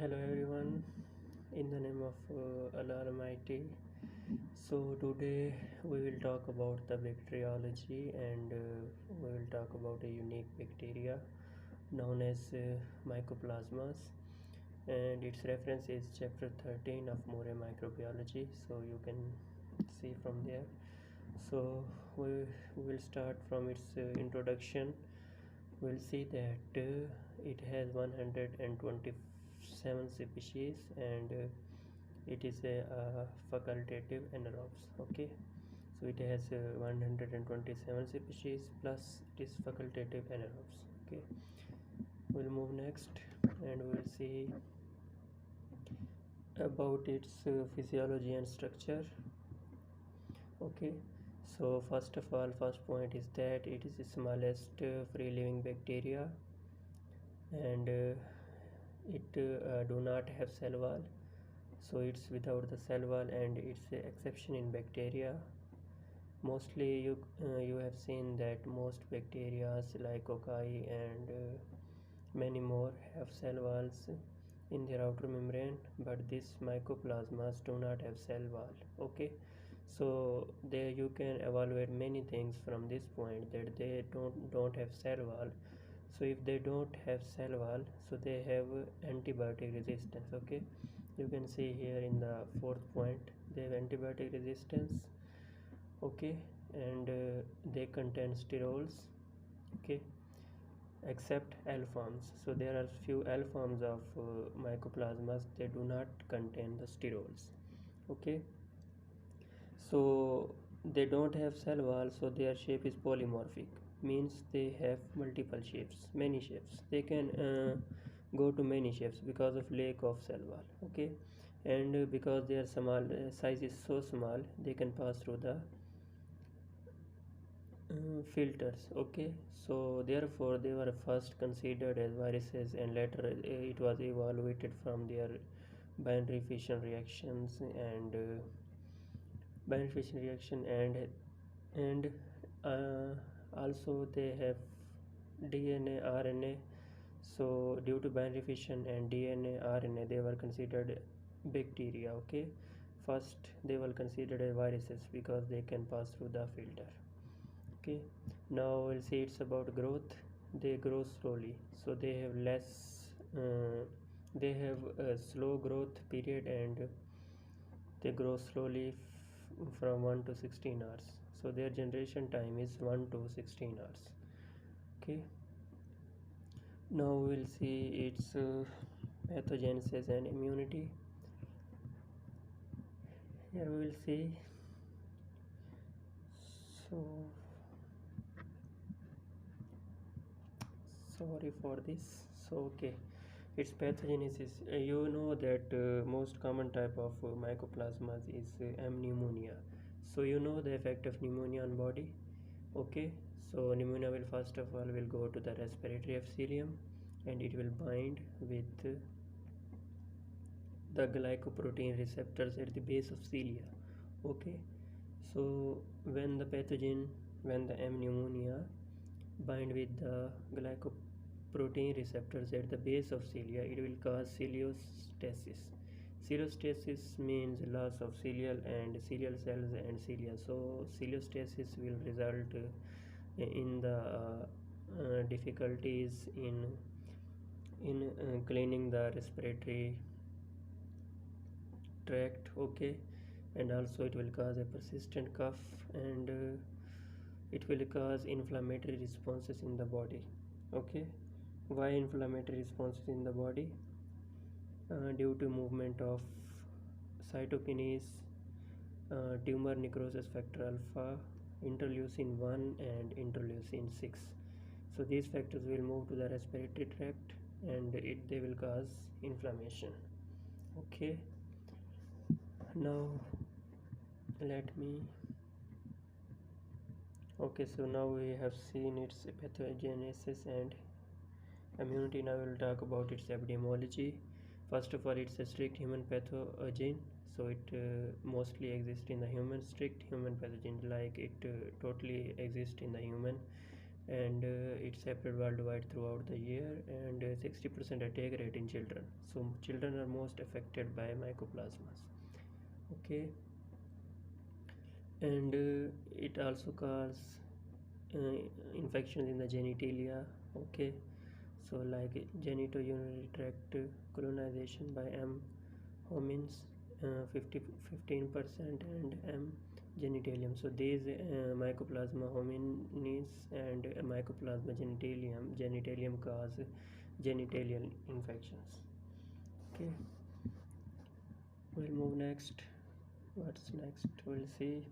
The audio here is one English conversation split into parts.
Hello everyone, in the name of Allah Almighty. So today we will talk about the bacteriology and we will talk about a unique bacteria known as mycoplasmas, and its reference is chapter 13 of More Microbiology, so you can see from there. So we will start from its introduction. We'll see that it has 127 species and it is a facultative anaerobes. Okay, so it has 127 species plus it is facultative anaerobes. Okay, we'll move next and we'll see about its physiology and structure. Okay, so first of all, first point is that it is the smallest free living bacteria, and it do not have cell wall, so it's without the cell wall, and it's an exception in bacteria. Mostly you have seen that most bacteria like cocci and many more have cell walls in their outer membrane, but these mycoplasmas do not have cell wall. Okay, so there you can evaluate many things from this point, that they don't have cell wall. So if they don't have cell wall, so they have antibiotic resistance. Okay, you can see here in the fourth point they have antibiotic resistance. Okay, and they contain sterols. Okay, except L forms. So there are few L forms of mycoplasmas, they do not contain the sterols. Okay, so they don't have cell wall, so their shape is polymorphic, means they have multiple shapes, many shapes. They can go to many shapes because of lack of cell wall. Okay, and because their small size is so small, they can pass through the filters. Okay, so therefore they were first considered as viruses, and later it was evaluated from their binary fission reactions and and also they have DNA RNA. So due to binary fission and DNA RNA, they were considered bacteria. Okay, first they were considered as viruses because they can pass through the filter. Okay, now we'll see it's about growth. They grow slowly, so they have less they have a slow growth period, and they grow slowly from 1 to 16 hours. So their generation time is 1 to 16 hours. Okay, now we'll see its pathogenesis and immunity. Here we will see. So sorry for this. So okay, its pathogenesis. You know that most common type of mycoplasmas is pneumonia. So you know the effect of pneumonia on body. Okay, so pneumonia will first of all will go to the respiratory epithelium, and it will bind with the glycoprotein receptors at the base of cilia. Okay, so when the pathogen, when the pneumonia bind with the glycoprotein receptors at the base of cilia, it will cause ciliostasis. Ciliostasis means loss of cilial and cilial cells and cilia. So ciliostasis will result in the difficulties in cleaning the respiratory tract. Okay, and also it will cause a persistent cough, and it will cause inflammatory responses in the body. Okay, why inflammatory responses in the body? Due to movement of cytokinase, tumor necrosis factor alpha, interleucin 1 and interleucin 6. So these factors will move to the respiratory tract, and they will cause inflammation. Okay, now let me okay, so now we have seen its pathogenesis and immunity. Now we will talk about its epidemiology. First of all, it's a strict human pathogen, so it mostly exists in the human. Strict human pathogen, like it totally exists in the human, and it's spread worldwide throughout the year, and 60% attack rate in children. So children are most affected by mycoplasmas. Okay, and it also causes uh, infections in the genitalia. Okay, so like genitourinary tract colonization by M. homins, 15%, and M. genitalium. So these mycoplasma hominis and mycoplasma genitalium cause genital infections. Okay, we'll move next. What's next? We'll see.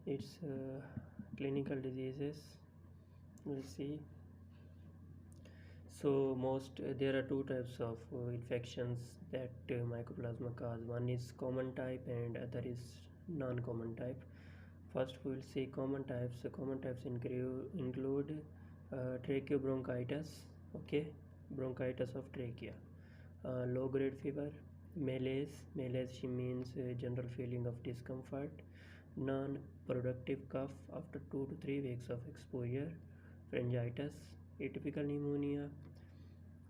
It's clinical diseases. We'll see. So most there are two types of infections that mycoplasma cause. One is common type and other is non-common type. First we will see common types. So common types include tracheobronchitis, okay, bronchitis of trachea, low grade fever, malaise she means general feeling of discomfort, non-productive cough after 2 to 3 weeks of exposure, pharyngitis, atypical pneumonia.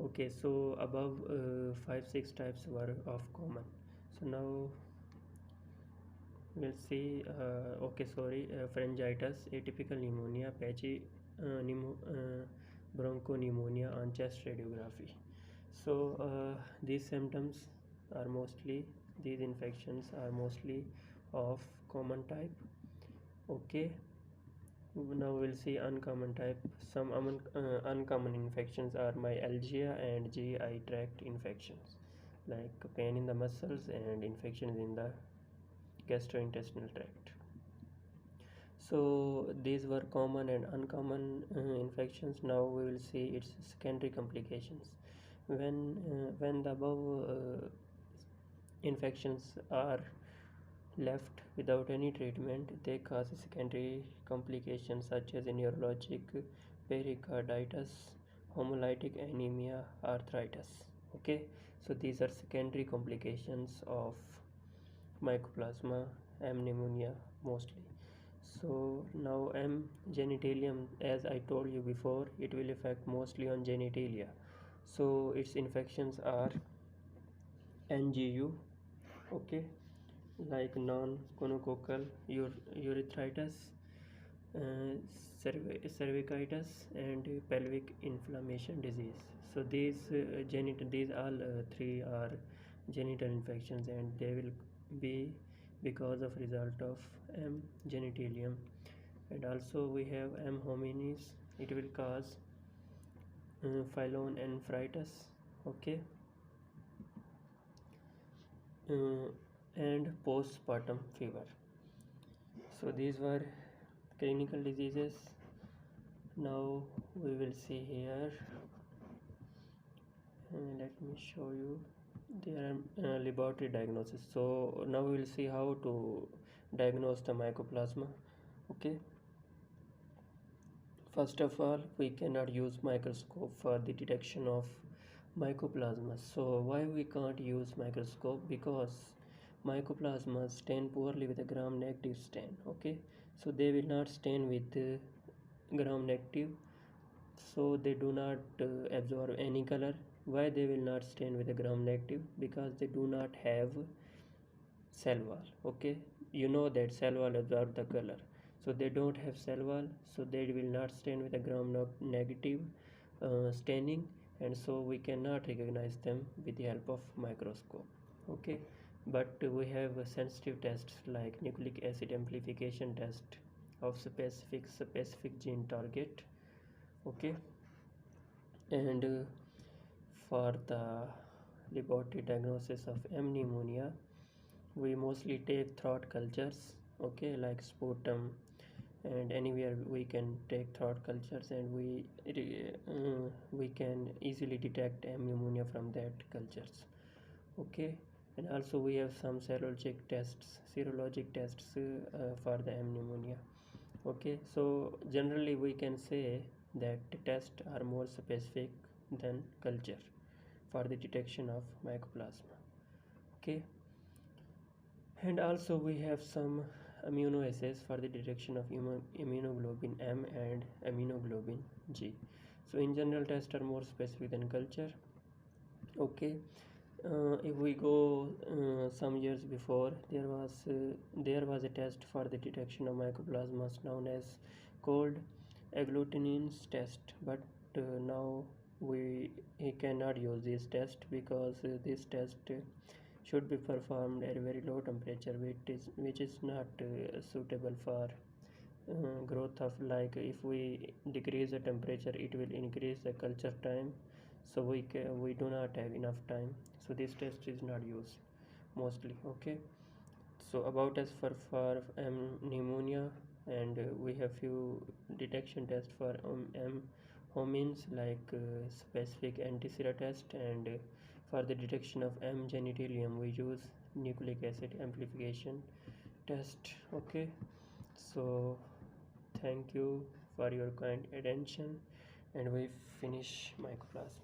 Okay, so above 5-6 types were of common. So now we'll see. Okay, sorry, pharyngitis, atypical pneumonia, patchy bronchopneumonia on chest radiography. So these symptoms are mostly, these infections are mostly of common type. Okay, now we'll see uncommon type. Some uncommon infections are myalgia and GI tract infections, like pain in the muscles and infections in the gastrointestinal tract. So these were common and uncommon infections. Now we will see its secondary complications. When the above infections are left without any treatment, they cause secondary complications such as neurologic pericarditis, hemolytic anemia, arthritis. Okay, so these are secondary complications of mycoplasma M. pneumonia mostly. So now M. genitalium, as I told you before, it will affect mostly on genitalia. So its infections are NGU, okay, like non-gonococcal urethritis, uh, cervicitis, and pelvic inflammation disease. So these all three are genital infections, and they will be because of result of M. genitalium. And also we have M. hominis. It will cause pyelonephritis, okay, uh, and postpartum fever. So these were clinical diseases. Now we will see here. Let me show you. There are laboratory diagnosis. So now we will see how to diagnose the mycoplasma. Okay. First of all, we cannot use microscope for the detection of mycoplasma. So why we can't use microscope? Because mycoplasma stain poorly with a gram negative stain. Okay, so they will not stain with gram negative, so they do not absorb any color. Why they will not stain with a gram negative? Because they do not have cell wall. Okay, you know that cell wall absorb the color, so they don't have cell wall, so they will not stain with a gram negative staining, and so we cannot recognize them with the help of microscope. Okay, but we have sensitive tests like nucleic acid amplification test of specific gene target. Okay, and for the laboratory diagnosis of M. pneumonia, we mostly take throat cultures, okay, like sputum, and anywhere we can take throat cultures, and we can easily detect M. pneumonia from that cultures. Okay, and also we have some serologic tests for the M. pneumonia. Okay, so generally we can say that tests are more specific than culture for the detection of mycoplasma. Okay, and also we have some immunoassays for the detection of immunoglobulin M and immunoglobulin G. So in general, tests are more specific than culture. Okay. If we go some years before, there was a test for the detection of mycoplasmas known as cold agglutinins test, but now we cannot use this test because this test should be performed at a very low temperature, which is not suitable for growth of, like, if we decrease the temperature it will increase the culture time, so we do not have enough time, so this test is not used mostly. Okay, so about as for pneumonia, and we have few detection tests for homins, like specific antisera test, and for the detection of M genitalium we use nucleic acid amplification test. Okay, so thank you for your kind attention, and we finish mycoplasma.